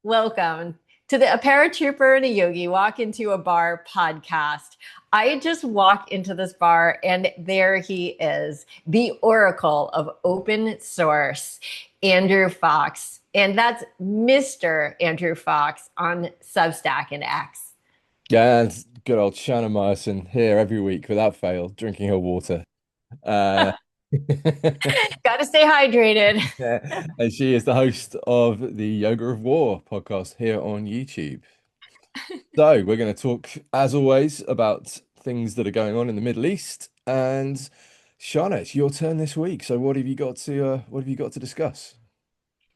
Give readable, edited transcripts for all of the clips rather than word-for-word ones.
Welcome to the A Paratrooper and a Yogi Walk Into a Bar podcast. I just walk into this bar and there he is, the oracle of open source, Andrew Fox. And that's Mr. Andrew Fox on Substack and X. Yeah, it's good old Shana Meyerson here every week without fail, drinking her water. Uh, Got to stay hydrated. yeah, and she is the host of the Yoga of War podcast here on YouTube. So we're going to talk, as always, about things that are going on in the Middle East. And Shana, it's your turn this week. So what have you got to discuss?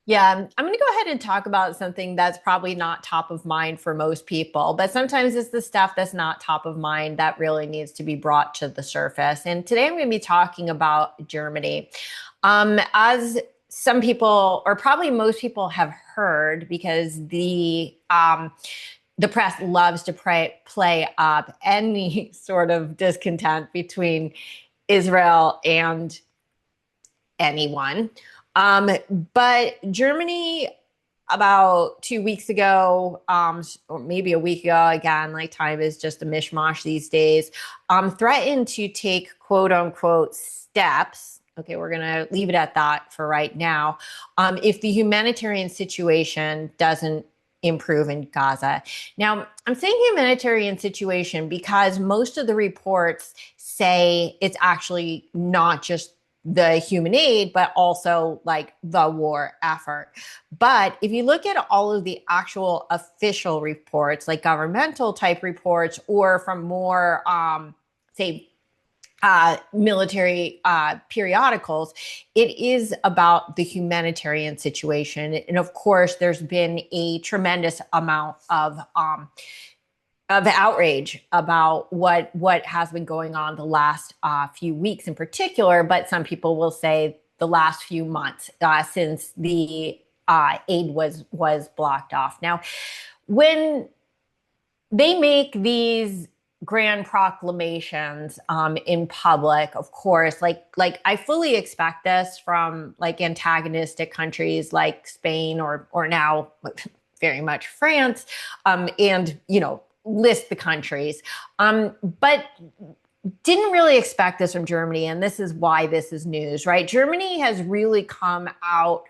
Yeah, I'm going to go ahead and talk about something that's probably not top of mind for most people, but sometimes it's the stuff that's not top of mind that really needs to be brought to the surface. And today I'm going to be talking about Germany. As some people, or probably most people, have heard, because the press loves to play up any sort of discontent between Israel and anyone. But Germany, about 2 weeks ago, or maybe a week ago, again, like time is just a mishmash these days, threatened to take quote unquote steps. Okay, we're going to leave it at that for right now. If the humanitarian situation doesn't improve in Gaza. Now, I'm saying humanitarian situation because most of the reports say it's actually not just the human aid, but also like the war effort. But if you look at all of the actual official reports, like governmental type reports, or from more, say, military periodicals, it is about the humanitarian situation. And of course, there's been a tremendous amount of outrage about what has been going on the last few weeks in particular, but some people will say the last few months since the aid was blocked off. Now, when they make these grand proclamations in public, of course, like I fully expect this from like antagonistic countries like Spain or now very much France, and list the countries, but didn't really expect this from Germany, and this is why this is news, right? Germany has really come out,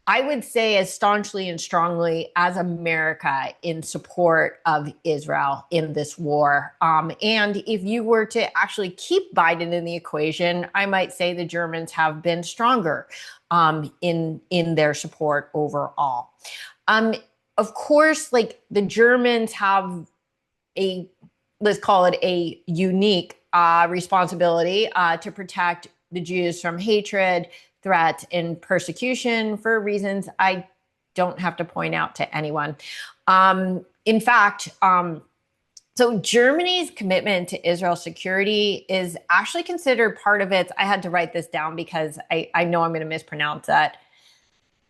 I would say, as staunchly and strongly as America in support of Israel in this war. And if you were to actually keep Biden in the equation, I might say the Germans have been stronger in their support overall. Of course, like the Germans have let's call it a unique responsibility to protect the Jews from hatred, threat, and persecution for reasons I don't have to point out to anyone. In fact, so Germany's commitment to Israel's security is actually considered part of its, I had to write this down because I know I'm going to mispronounce that,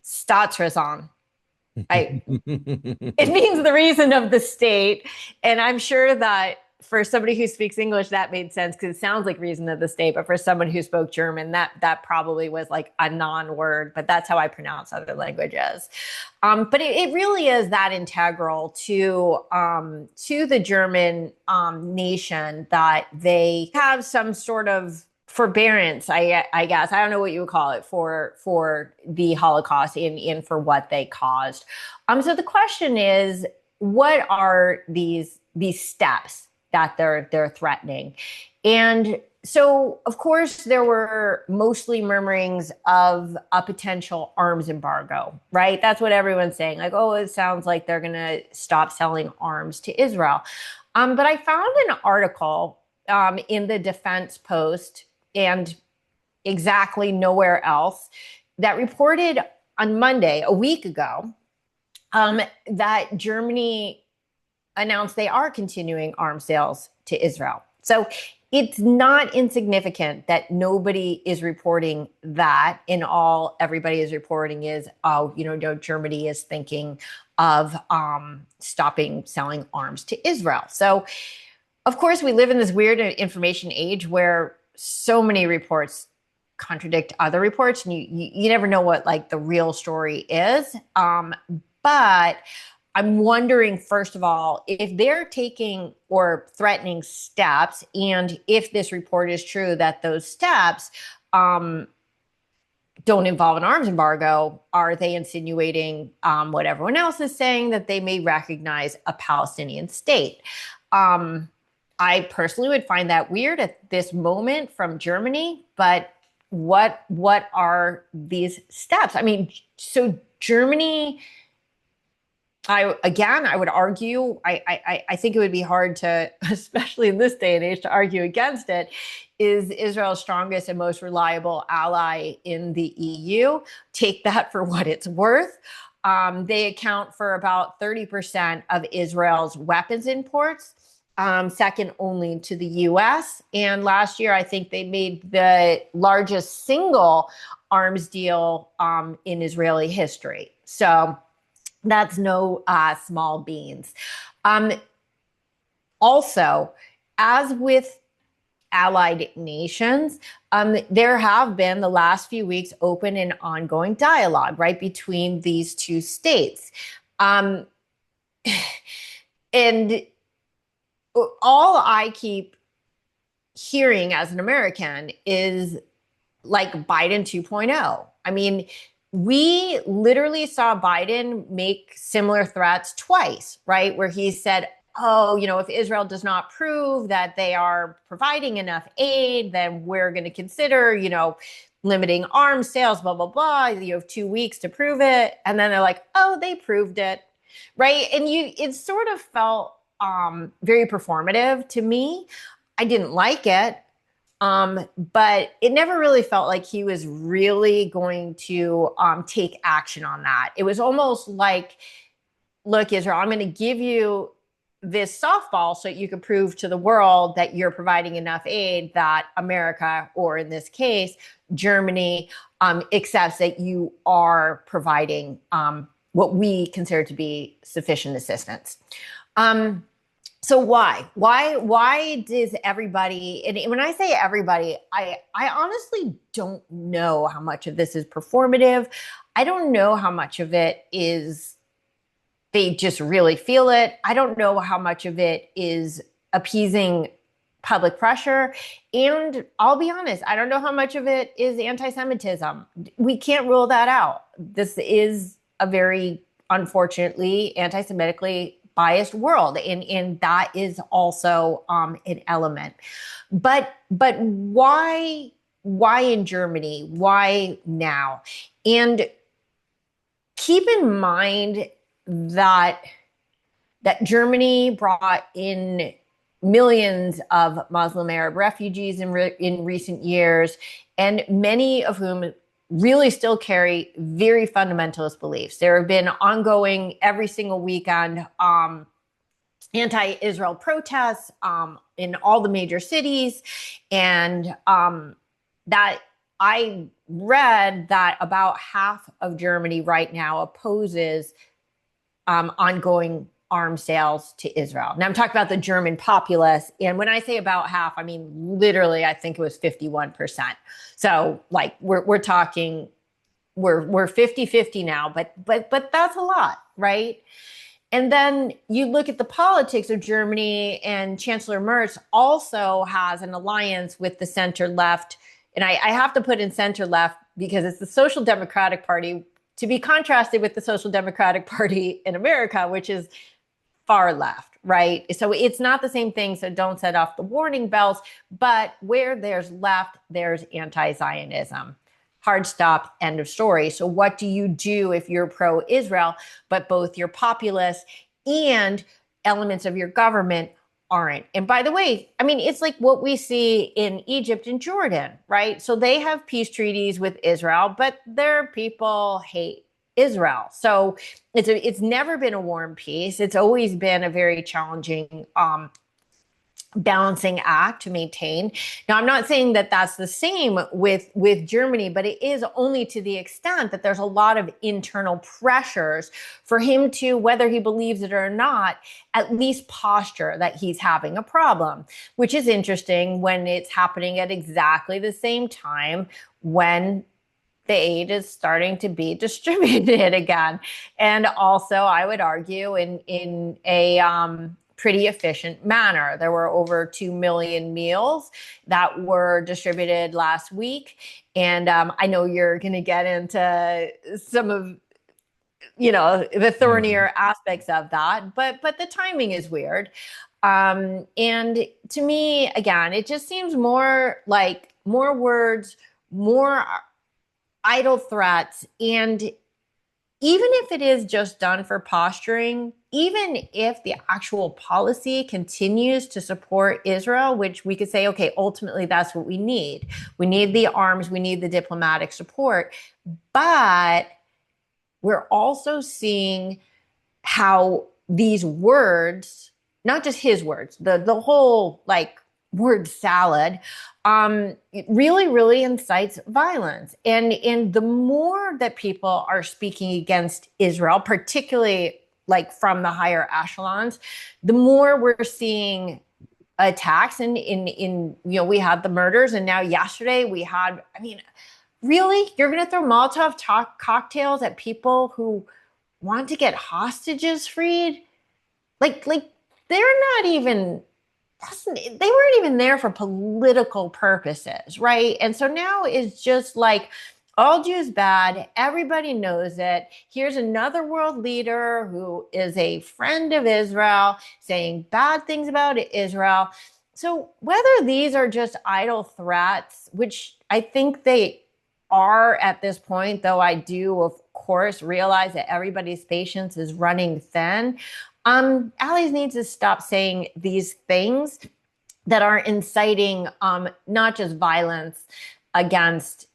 Staatsräson. It means the reason of the state. And I'm sure that for somebody who speaks English, that made sense because it sounds like reason of the state. But for someone who spoke German, that probably was like a non-word, but that's how I pronounce other languages. But it really is that integral to the German nation that they have some sort of forbearance, I guess. I don't know what you would call it for the Holocaust and for what they caused. So the question is, what are these steps that they're threatening? And so, of course, there were mostly murmurings of a potential arms embargo, right? That's what everyone's saying. Like, oh, it sounds like they're going to stop selling arms to Israel. But I found an article in the Defense Post and exactly nowhere else that reported on Monday, a week ago, that Germany announced they are continuing arms sales to Israel. So it's not insignificant that nobody is reporting that. In all, everybody is reporting is, oh, Germany is thinking of stopping selling arms to Israel. So, of course, we live in this weird information age where so many reports contradict other reports, and you never know what like the real story is. But I'm wondering, first of all, if they're taking or threatening steps, and if this report is true that those steps don't involve an arms embargo, are they insinuating what everyone else is saying, that they may recognize a Palestinian state? I personally would find that weird at this moment from Germany, but what are these steps? I mean, so Germany, I would argue, I think it would be hard to, especially in this day and age, to argue against it, is Israel's strongest and most reliable ally in the EU. Take that for what it's worth. They account for about 30% of Israel's weapons imports, second only to the US. And last year, I think they made the largest single arms deal in Israeli history. So that's no small beans. Also, as with allied nations, there have been the last few weeks open and ongoing dialogue, right, between these two states. And all I keep hearing as an American is like Biden 2.0. I mean, we literally saw Biden make similar threats twice, right? Where he said, oh, if Israel does not prove that they are providing enough aid, then we're going to consider, limiting arms sales, blah, blah, blah. You have 2 weeks to prove it. And then they're like, oh, they proved it, right? And it sort of felt very performative to me. I didn't like it. But it never really felt like he was really going to take action on that. It was almost like, look, Israel, I'm going to give you this softball so you can prove to the world that you're providing enough aid that America, or in this case, Germany, accepts that you are providing what we consider to be sufficient assistance. So why does everybody, and when I say everybody, I honestly don't know how much of this is performative. I don't know how much of it is they just really feel it. I don't know how much of it is appeasing public pressure. And I'll be honest, I don't know how much of it is anti-Semitism. We can't rule that out. This is a very, unfortunately, anti-Semitically biased world, and that is also an element. But why in Germany? Why now? And keep in mind that Germany brought in millions of Muslim Arab refugees in recent years, and many of whom really still carry very fundamentalist beliefs. There have been ongoing, every single weekend, anti-Israel protests in all the major cities. And that I read that about half of Germany right now opposes ongoing arms sales to Israel. Now I'm talking about the German populace. And when I say about half, I mean, literally, I think it was 51%. So like we're talking, we're 50-50 now, but that's a lot, right? And then you look at the politics of Germany, and Chancellor Merz also has an alliance with the center left. And I have to put in center left because it's the Social Democratic Party, to be contrasted with the Social Democratic Party in America, which is far left, right? So it's not the same thing. So don't set off the warning bells. But where there's left, there's anti-Zionism. Hard stop, end of story. So what do you do if you're pro-Israel, but both your populace and elements of your government aren't? And by the way, I mean, it's like what we see in Egypt and Jordan, right? So they have peace treaties with Israel, but their people hate Israel. So it's never been a warm peace. It's always been a very challenging balancing act to maintain. Now, I'm not saying that that's the same with Germany, but it is only to the extent that there's a lot of internal pressures for him to, whether he believes it or not, at least posture that he's having a problem, which is interesting when it's happening at exactly the same time when the aid is starting to be distributed again. And also, I would argue, in a pretty efficient manner. There were over 2 million meals that were distributed last week. And I know you're going to get into some of the thornier aspects of that, but the timing is weird. And to me, again, it just seems more like more words, more idle threats. And even if it is just done for posturing, even if the actual policy continues to support Israel, which we could say, okay, ultimately that's what we need. We need the arms, we need the diplomatic support. But we're also seeing how these words, not just his words, the whole word salad, really, really incites violence. And the more that people are speaking against Israel, particularly from the higher echelons, the more we're seeing attacks. And we had the murders, and now yesterday we had, really, you're going to throw Molotov cocktails at people who want to get hostages freed? Like they're not even, they weren't even there for political purposes, right? And so now it's just like all Jews bad. Everybody knows it. Here's another world leader who is a friend of Israel saying bad things about Israel. So whether these are just idle threats, which I think they are at this point, though I do, of course, realize that everybody's patience is running thin. Allies need to stop saying these things that are inciting not just violence against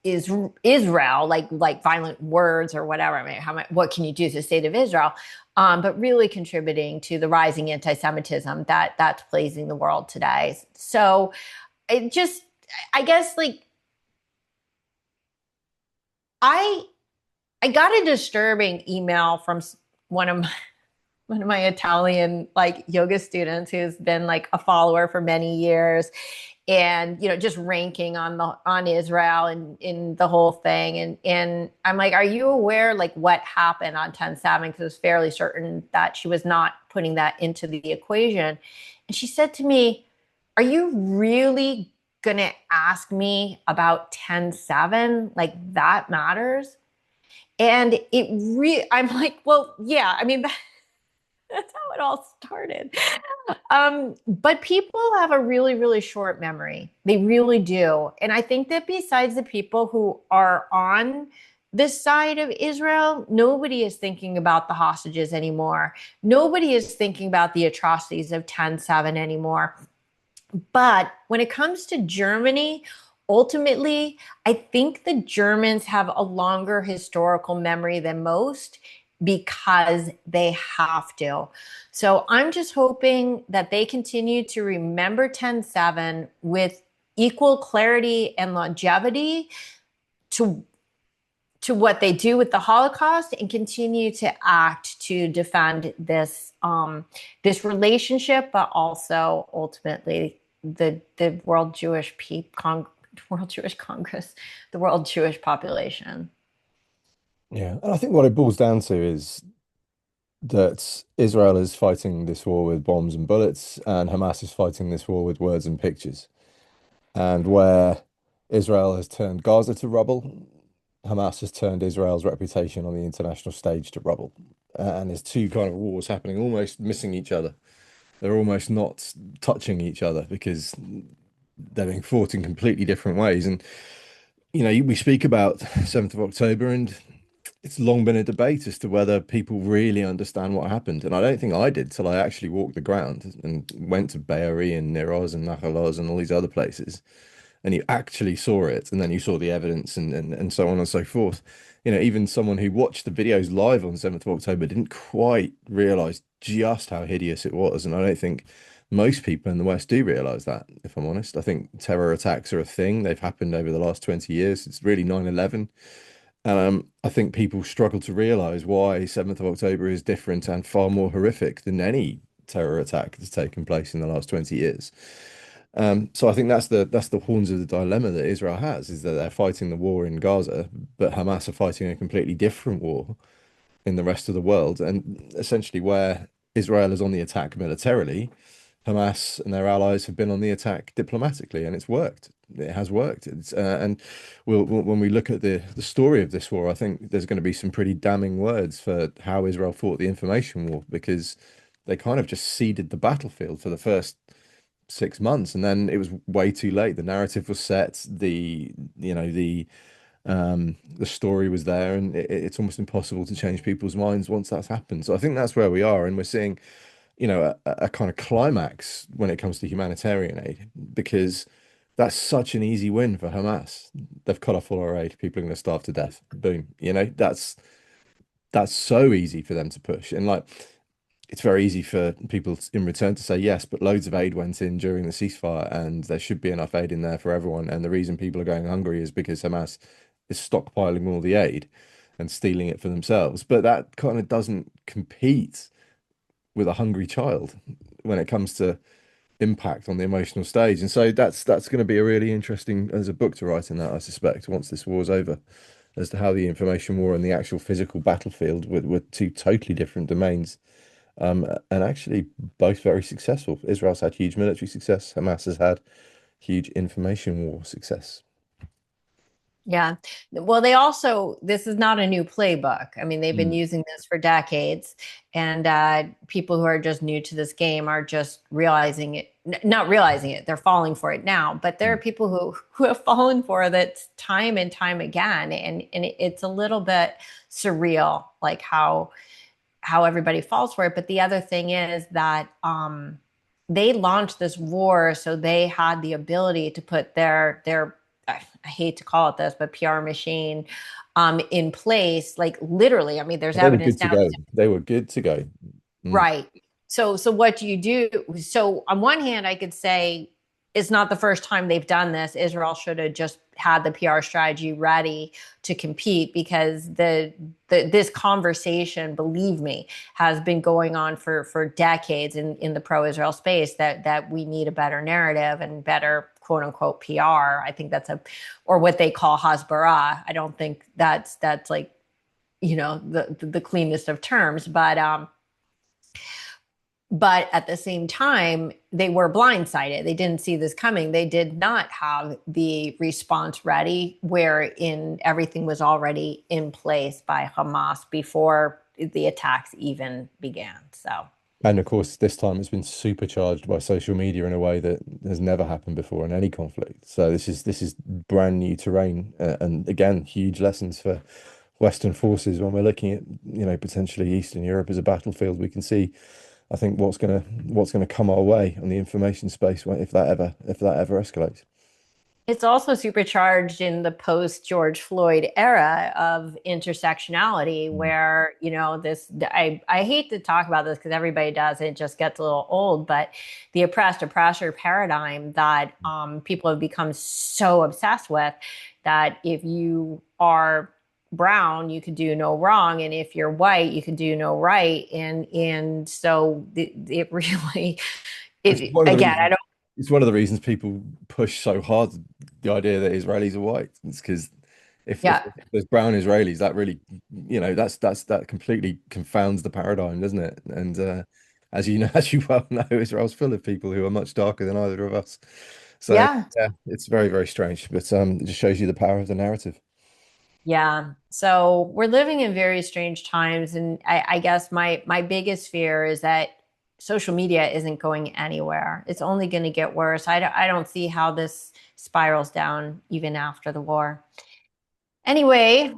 Israel, like violent words or whatever. What can you do to the state of Israel? But really contributing to the rising anti-Semitism that's plaguing the world today. So it just, I guess, I got a disturbing email from one of my Italian yoga students who's been a follower for many years, and just ranking on Israel and in the whole thing. And I'm like, are you aware what happened on 10/7? Because I was fairly certain that she was not putting that into the equation. And she said to me, are you really gonna ask me about 10/7? That matters? And I'm like, well, yeah, that's how it all started. But people have a really, really short memory. They really do. And I think that besides the people who are on this side of Israel, nobody is thinking about the hostages anymore. Nobody is thinking about the atrocities of 10/7 anymore. But when it comes to Germany, ultimately, I think the Germans have a longer historical memory than most because they have to. So I'm just hoping that they continue to remember 10/7 with equal clarity and longevity to what they do with the Holocaust, and continue to act to defend this relationship, but also ultimately the World Jewish World Jewish Congress, the world Jewish population. Yeah, and I think what it boils down to is that Israel is fighting this war with bombs and bullets, and Hamas is fighting this war with words and pictures. And where Israel has turned Gaza to rubble, Hamas has turned Israel's reputation on the international stage to rubble. And there's two kind of wars happening, almost missing each other. They're almost not touching each other because they're being fought in completely different ways. And, we speak about 7th of October, and it's long been a debate as to whether people really understand what happened. And I don't think I did till I actually walked the ground and went to Be'eri and Nir Oz and Nahal Oz and all these other places. And you actually saw it, and then you saw the evidence and so on and so forth. Even someone who watched the videos live on 7th of October didn't quite realize just how hideous it was. And I don't think most people in the West do realize that, if I'm honest. I think terror attacks are a thing. They've happened over the last 20 years. It's really 9/11. I think people struggle to realize why 7th of October is different and far more horrific than any terror attack that's taken place in the last 20 years. So I think that's the horns of the dilemma that Israel has, is that they're fighting the war in Gaza, but Hamas are fighting a completely different war in the rest of the world. And essentially, where Israel is on the attack militarily, Hamas and their allies have been on the attack diplomatically, and it's worked. It has worked. And when we look at the story of this war, I think there's going to be some pretty damning words for how Israel fought the information war, because they kind of just ceded the battlefield for the first 6 months, and then it was way too late. The narrative was set, the story was there, and it's almost impossible to change people's minds once that's happened. So I think that's where we are, and we're seeing, a kind of climax when it comes to humanitarian aid, because that's such an easy win for Hamas. They've cut off all our aid. People are going to starve to death. Boom. That's so easy for them to push, and like, it's very easy for people in return to say yes, but loads of aid went in during the ceasefire, and there should be enough aid in there for everyone. And the reason people are going hungry is because Hamas is stockpiling all the aid and stealing it for themselves. But that kind of doesn't compete with a hungry child when it comes to impact on the emotional stage. And so that's going to be a really interesting, as a book to write in that, I suspect, once this war's over, as to how the information war and the actual physical battlefield were two totally different domains. And actually both very successful. Israel's had huge military success. Hamas has had huge information war success. Yeah. Well, this is not a new playbook. I mean, they've been Mm, using this for decades, and people who are just new to this game are just realizing it, not realizing it. They're falling for it now, but there are mm. people who have fallen for that time and time again. And it's a little bit surreal, like how everybody falls for it. But the other thing is that they launched this war, so they had the ability to put their I hate to call it this, but PR machine in place, like literally. I mean, there's They were evidence good to now. go. They were good to go. Mm. Right. So what do you do? So on one hand, I could say it's not the first time they've done this. Israel should have just had the PR strategy ready to compete, because this conversation, believe me, has been going on for decades in the pro-Israel space, that we need a better narrative and better quote unquote PR. I think or what they call hasbara. I don't think that's like, the cleanest of terms, but at the same time, they were blindsided. They didn't see this coming. They did not have the response ready, wherein everything was already in place by Hamas before the attacks even began. So, And of course, this time it's been supercharged by social media in a way that has never happened before in any conflict. So this is brand new terrain, and again, huge lessons for Western forces when we're looking at, potentially Eastern Europe as a battlefield. We can see, I think, what's gonna come our way on the information space if that ever escalates. it's also supercharged in the post George Floyd era of intersectionality, Mm. where, I hate to talk about this because everybody does, it just gets a little old, but the oppressed oppressor paradigm that people have become so obsessed with, that if you are brown, you could do no wrong, and if you're white, you could do no right. And so it really, It's it one of the again, reasons. It's one of the reasons people push so hard the idea that Israelis are white. It's because if yeah. there's brown Israelis, that really, that completely confounds the paradigm, doesn't it? And as you know, as you well know, Israel's full of people who are much darker than either of us. So Yeah. yeah, it's very, very strange, but it just shows you the power of the narrative. Yeah. So we're living in very strange times. And I guess my biggest fear is that social media isn't going anywhere. It's only going to get worse. I don't see how this spirals down even after the war. Anyway,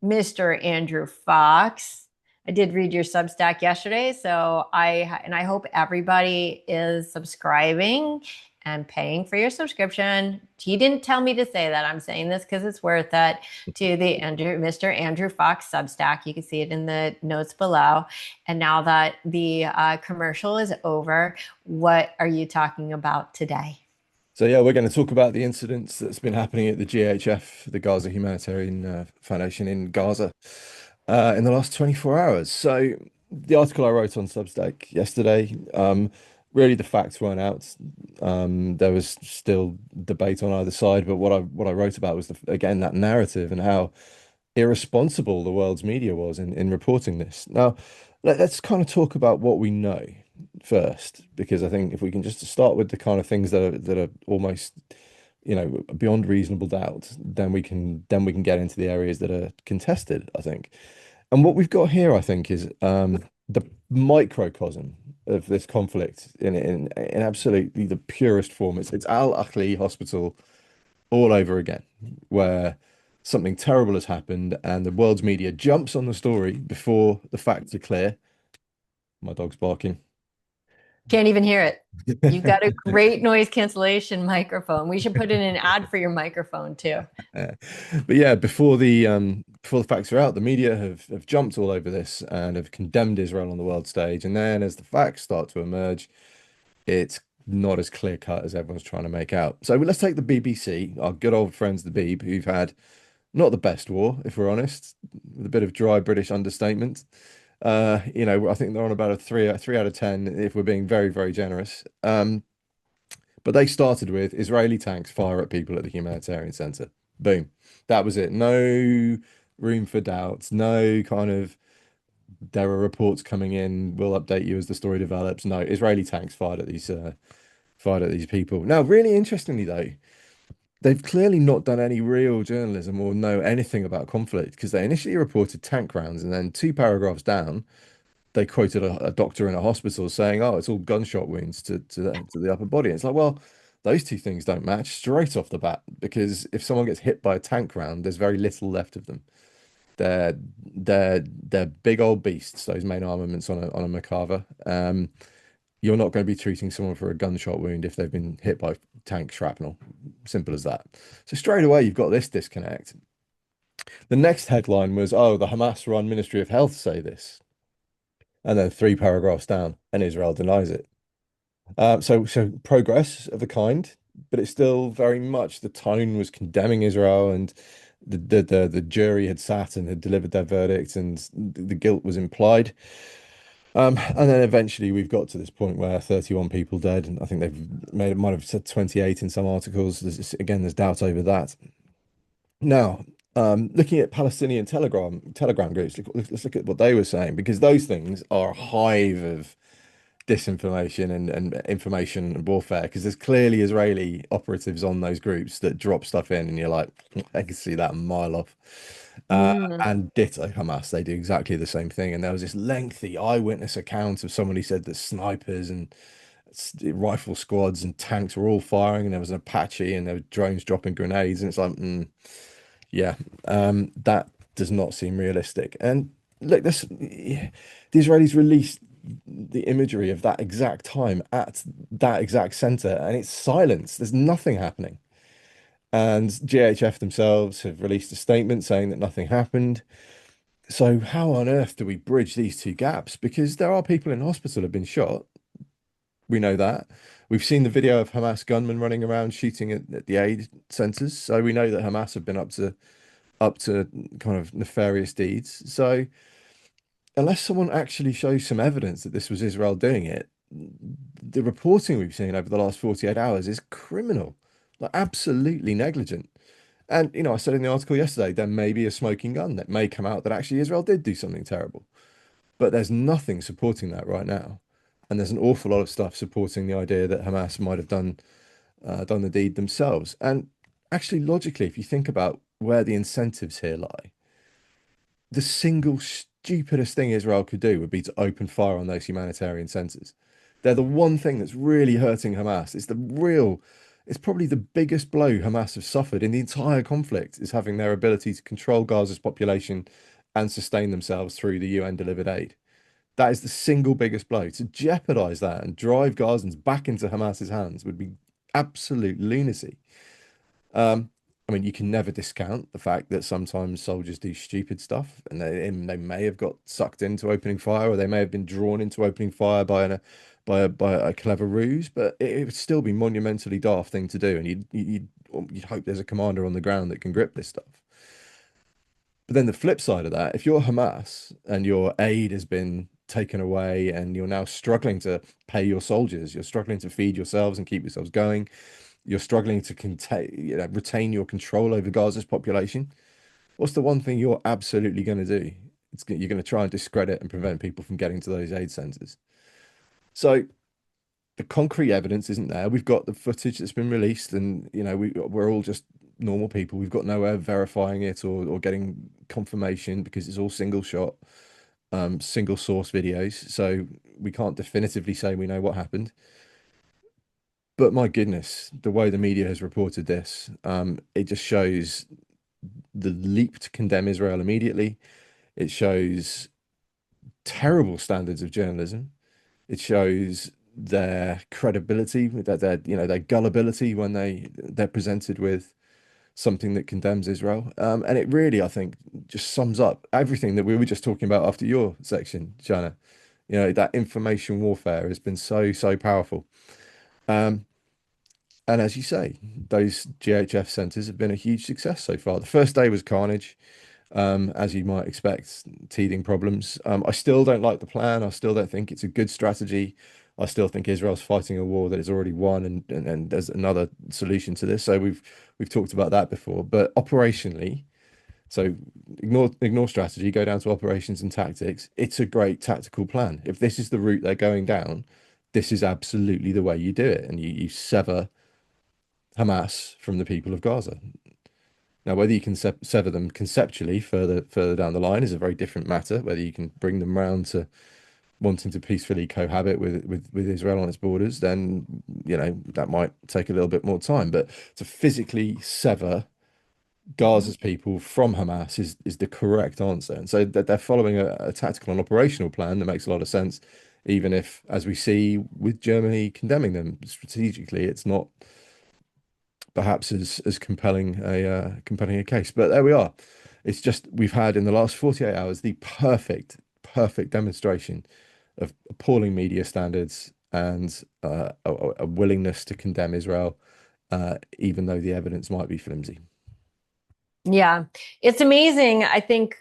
Mr. Andrew Fox, I did read your Substack yesterday, so I hope everybody is subscribing and paying for your subscription. He didn't tell me to say that. I'm saying this because it's worth it, to the Mr. Andrew Fox Substack. You can see it in the notes below. And now that the commercial is over, what are you talking about today? So yeah, we're going to talk about the incidents that's been happening at the GHF, the Gaza Humanitarian Foundation in Gaza, in the last 24 hours. So the article I wrote on Substack yesterday, really the facts weren't out. There was still debate on either side, but what I wrote about was again that narrative and how irresponsible the world's media was in reporting this. Now, let's kind of talk about what we know first, because I think if we can just start with the kind of things that are almost, beyond reasonable doubt, then we can get into the areas that are contested, I think. And what we've got here, I think, is the microcosm of this conflict in absolutely the purest form. It's Al Ahli Hospital all over again, where something terrible has happened and the world's media jumps on the story before the facts are clear. My dog's barking. Can't even hear it. You've got a great noise cancellation microphone. We should put in an ad for your microphone too. But yeah, before the facts are out, the media have jumped all over this and have condemned Israel on the world stage. And then as the facts start to emerge, it's not as clear cut as everyone's trying to make out. So let's take the BBC, our good old friends, the Beeb, who've had not the best war, if we're honest, with a bit of dry British understatement. I think they're on about a three out of 10, if we're being very, very generous. But they started with Israeli tanks fire at people at the humanitarian center. Boom. That was it. No room for doubts. No kind of there are reports coming in. We'll update you as the story develops. No, Israeli tanks fired at these people. Now, really interestingly though, they've clearly not done any real journalism or know anything about conflict, because they initially reported tank rounds and then two paragraphs down, they quoted a doctor in a hospital saying, "Oh, it's all gunshot wounds to the upper body." And it's like, well, those two things don't match straight off the bat, because if someone gets hit by a tank round, there's very little left of them. They're big old beasts, those main armaments on a Merkava. You're not going to be treating someone for a gunshot wound if they've been hit by tank shrapnel. Simple as that. So straight away, you've got this disconnect. The next headline was, "Oh, the Hamas-run Ministry of Health say this," and then three paragraphs down, and Israel denies it. So progress of the kind, but it's still very much the tone was condemning Israel, and the jury had sat and had delivered their verdict, and the guilt was implied. And then eventually we've got to this point where 31 people dead, and I think might have said 28 in some articles. There's doubt over that. Now, looking at Palestinian Telegram groups, let's look at what they were saying, because those things are a hive of disinformation and information and warfare, because there's clearly Israeli operatives on those groups that drop stuff in and you're like, I can see that a mile off. Mm. And ditto Hamas, they do exactly the same thing. And there was this lengthy eyewitness account of someone who said that snipers and rifle squads and tanks were all firing, and there was an Apache and there were drones dropping grenades, and it's like, yeah, that does not seem realistic. And look, the Israelis released the imagery of that exact time at that exact center, and it's silence. There's nothing happening. And GHF themselves have released a statement saying that nothing happened. So how on earth do we bridge these two gaps? Because there are people in hospital who have been shot. We know that. We've seen the video of Hamas gunmen running around shooting at the aid centers. So we know that Hamas have been up to kind of nefarious deeds. So unless someone actually shows some evidence that this was Israel doing it, the reporting we've seen over the last 48 hours is criminal, like absolutely negligent. And, I said in the article yesterday, there may be a smoking gun that may come out that actually Israel did do something terrible. But there's nothing supporting that right now. And there's an awful lot of stuff supporting the idea that Hamas might have done the deed themselves. And actually, logically, if you think about where the incentives here lie, the single stupidest thing Israel could do would be to open fire on those humanitarian centers. They're the one thing that's really hurting Hamas. It's probably the biggest blow Hamas have suffered in the entire conflict, is having their ability to control Gaza's population and sustain themselves through the UN delivered aid. That is the single biggest blow. To jeopardize that and drive Gazans back into Hamas's hands would be absolute lunacy. I mean, you can never discount the fact that sometimes soldiers do stupid stuff, and they may have got sucked into opening fire, or they may have been drawn into opening fire by a clever ruse. But it would still be monumentally daft thing to do, and you'd hope there's a commander on the ground that can grip this stuff. But then the flip side of that, if you're Hamas and your aid has been taken away, and you're now struggling to pay your soldiers. You're struggling to feed yourselves and keep yourselves going. You're struggling to retain your control over Gaza's population. What's the one thing you're absolutely going to do? You're going to try and discredit and prevent people from getting to those aid centers. So the concrete evidence isn't there. We've got the footage that's been released, and we're all just normal people. We've got no way of verifying it or getting confirmation because it's all single shot, single source videos. So we can't definitively say we know what happened. But my goodness, the way the media has reported this, it just shows the leap to condemn Israel immediately. It shows terrible standards of journalism. It shows their credibility, their gullibility when they're presented with something that condemns Israel. And it really, I think, just sums up everything that we were just talking about after your section, Shana. That information warfare has been so powerful. And as you say, those GHF centers have been a huge success so far. The first day was carnage. As you might expect, teething problems. I still don't like the plan. I still don't think it's a good strategy. I still think Israel's fighting a war that is already won, and there's another solution to this. So we've talked about that before. But operationally, so ignore strategy, go down to operations and tactics. It's a great tactical plan. If this is the route they're going down, this is absolutely the way you do it, and you sever Hamas from the people of Gaza. Now, whether you can sever them conceptually further down the line is a very different matter. Whether you can bring them round to wanting to peacefully cohabit with Israel on its borders, then that might take a little bit more time. But to physically sever Gaza's people from Hamas is the correct answer. And so that they're following a tactical and operational plan that makes a lot of sense, even if, as we see with Germany condemning them strategically, it's not perhaps as compelling a case. But there we are. It's just we've had in the last 48 hours the perfect demonstration of appalling media standards and a willingness to condemn Israel, even though the evidence might be flimsy. Yeah, it's amazing. I think,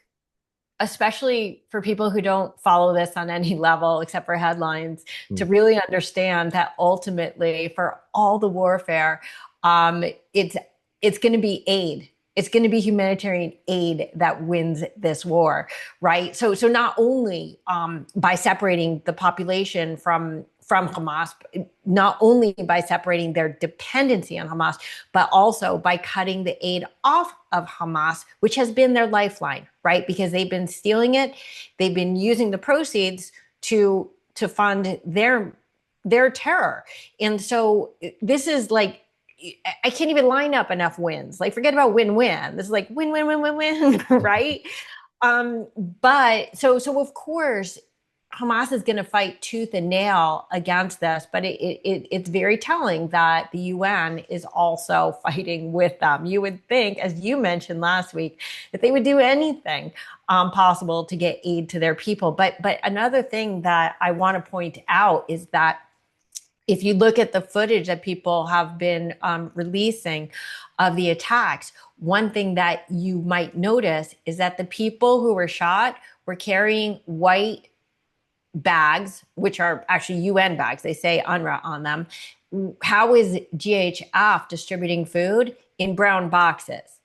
especially for people who don't follow this on any level except for headlines, to really understand that ultimately, for all the warfare, it's going to be aid. It's going to be humanitarian aid that wins this war, right? So not only by separating the population from Hamas, not only by separating their dependency on Hamas, but also by cutting the aid off of Hamas, which has been their lifeline, right? Because they've been stealing it, they've been using the proceeds to fund their terror, and so this is like, I can't even line up enough wins. Like, forget about win-win. This is like win-win-win-win-win, right? But so of course, Hamas is going to fight tooth and nail against this, but it's very telling that the UN is also fighting with them. You would think, as you mentioned last week, that they would do anything possible to get aid to their people. But another thing that I want to point out is that if you look at the footage that people have been releasing of the attacks, one thing that you might notice is that the people who were shot were carrying white bags, which are actually UN bags. They say UNRWA on them. How is GHF distributing food? In brown boxes?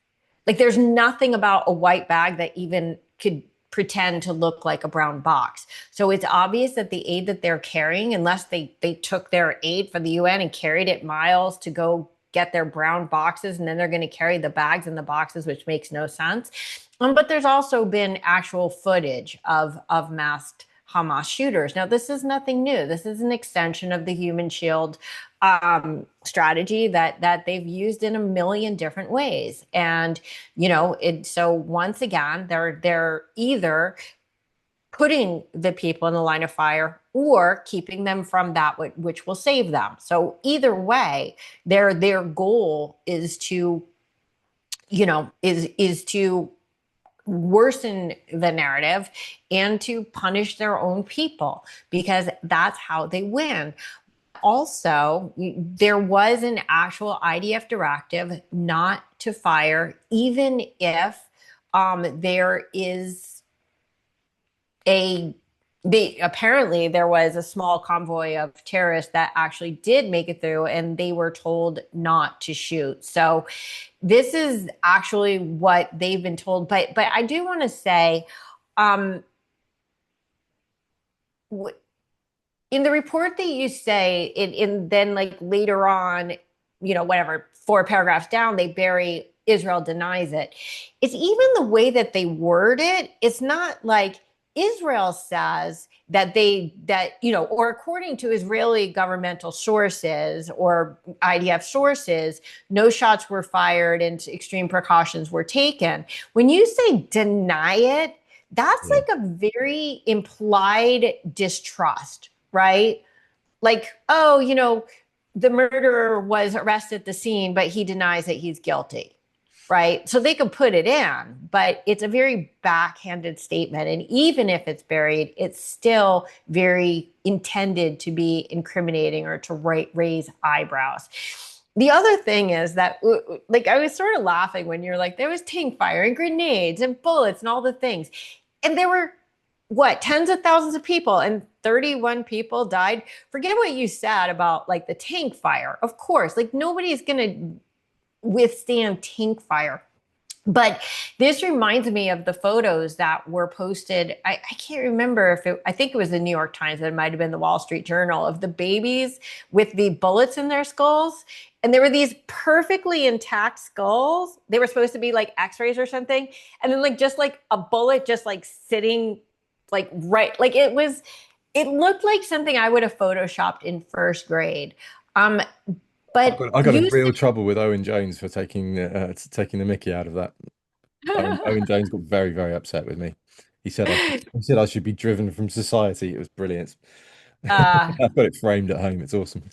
Like, there's nothing about a white bag that even could pretend to look like a brown box. So it's obvious that the aid that they're carrying, unless they took their aid from the UN and carried it miles to go get their brown boxes, and then they're going to carry the bags in the boxes, which makes no sense. But there's also been actual footage of masked Hamas shooters. Now, this is nothing new. This is an extension of the human shield strategy that they've used in a million different ways. And, so once again, they're either putting the people in the line of fire or keeping them from that which will save them. So either way, their goal is to, is to worsen the narrative and to punish their own people, because that's how they win. Also, there was an actual IDF directive not to fire, even if there is a apparently there was a small convoy of terrorists that actually did make it through, and they were told not to shoot. So this is actually what they've been told. But I do want to say, um, in the report that you say, in then like later on, whatever, 4 paragraphs down, they bury Israel denies it. It's even the way that they word it. It's not like Israel says or according to Israeli governmental sources or IDF sources, no shots were fired and extreme precautions were taken. When you say deny it, that's Yeah. like a very implied distrust, right? Like, oh, the murderer was arrested at the scene, but he denies that he's guilty, right? So they could put it in, but it's a very backhanded statement. And even if it's buried, it's still very intended to be incriminating or to raise eyebrows. The other thing is that, like, I was sort of laughing when you're like, there was tank fire and grenades and bullets and all the things. And there were, what, tens of thousands of people, and 31 people died. Forget what you said about like the tank fire. Of course, like nobody's going to withstand tank fire. But this reminds me of the photos that were posted. I can't remember I think it was the New York Times, it might have been the Wall Street Journal, of the babies with the bullets in their skulls. And there were these perfectly intact skulls. They were supposed to be like x-rays or something. And then like just like a bullet just like sitting like right, like it looked like something I would have photoshopped in first grade. Um, but I got in you real trouble with Owen Jones for taking the mickey out of that. Owen Jones got very, very upset with me. He said I should be driven from society. It was brilliant. uh, I've got it framed at home. It's awesome.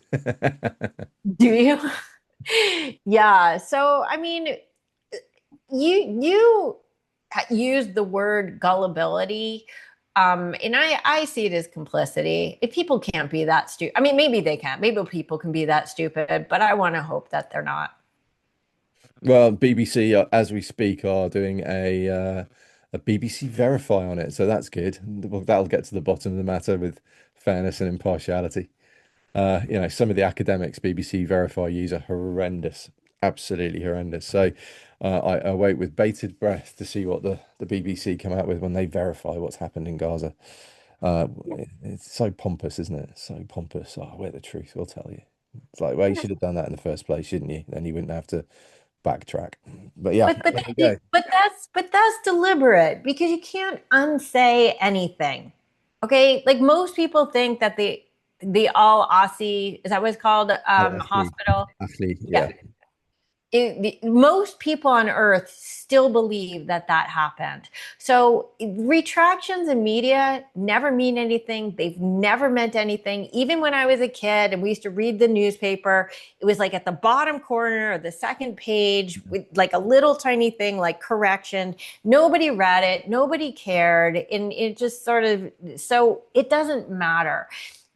do you? Yeah. So, I mean, you used the word gullibility. And I see it as complicity. If people can't be that stupid, I mean, maybe they can. Maybe people can be that stupid, but I want to hope that they're not. Well, BBC, as we speak, are doing a BBC Verify on it, so that's good. Well, that'll get to the bottom of the matter with fairness and impartiality. Some of the academics BBC Verify use are horrendous, absolutely horrendous. So I wait with bated breath to see what the BBC come out with when they verify what's happened in Gaza. It's so pompous, isn't it? So pompous. Oh, we're the truth, we'll tell you. It's like, well, you should have done that in the first place, shouldn't you? Then you wouldn't have to backtrack. But yeah, But there you go. that's deliberate because you can't unsay anything. Okay, like most people think that the Al Asi, is that what it's called, Oh, Ashley, hospital? Ashley, Yeah, yeah. most people on earth still believe that happened. So retractions in media never mean anything. They've never meant anything. Even when I was a kid and we used to read the newspaper, it was like at the bottom corner of the second page with like a little tiny thing like correction. Nobody read it. Nobody cared. And it just sort of, so it doesn't matter.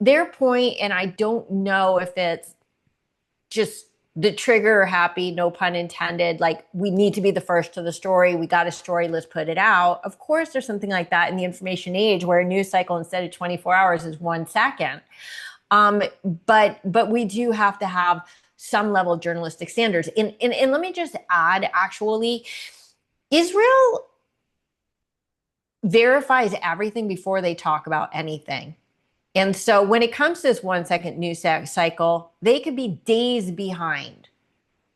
Their point, and I don't know if it's just the trigger happy, no pun intended, like we need to be the first to the story. We got a story, let's put it out. Of course, there's something like that in the information age where a news cycle instead of 24 hours is 1 second. Um, but we do have to have some level of journalistic standards. And let me just add, actually, Israel verifies everything before they talk about anything. And so when it comes to this 1 second news cycle, they could be days behind,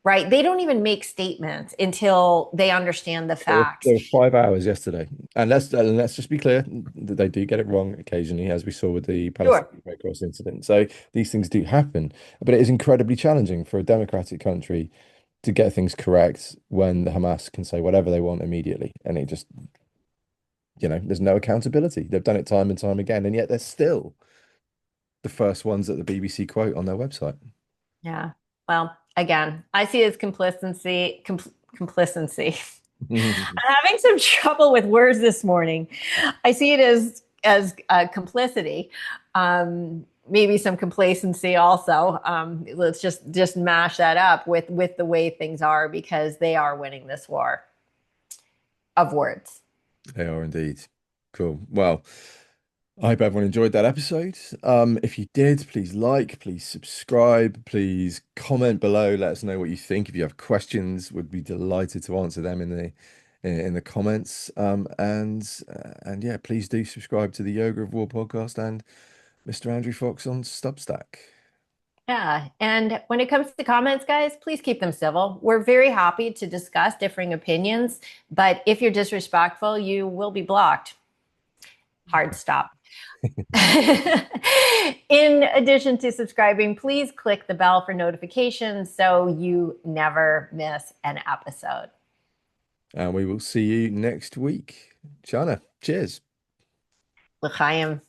right? They don't even make statements until they understand the facts. There were 5 hours yesterday, and let's just be clear that they do get it wrong occasionally, as we saw with the Sure. Palestinian Red Cross incident. So these things do happen, but it is incredibly challenging for a democratic country to get things correct when the Hamas can say whatever they want immediately, and it just, there's no accountability. They've done it time and time again, and yet they're still the first ones that the BBC quote on their website. Yeah. Well, again, I see it as complacency. Complacency. I'm having some trouble with words this morning. I see it as complicity. Maybe some complacency also. Let's just mash that up with the way things are because they are winning this war of words. They are indeed. Cool. Well, I hope everyone enjoyed that episode. If you did, please like, please subscribe, please comment below. Let us know what you think. If you have questions, we'd be delighted to answer them in the comments. And yeah, please do subscribe to the Yoga of War podcast and Mr. Andrew Fox on Substack. Yeah. And when it comes to comments, guys, please keep them civil. We're very happy to discuss differing opinions, but if you're disrespectful, you will be blocked. Hard stop. In addition to subscribing, please click the bell for notifications so you never miss an episode. And we will see you next week. Shana, cheers. L'chaim.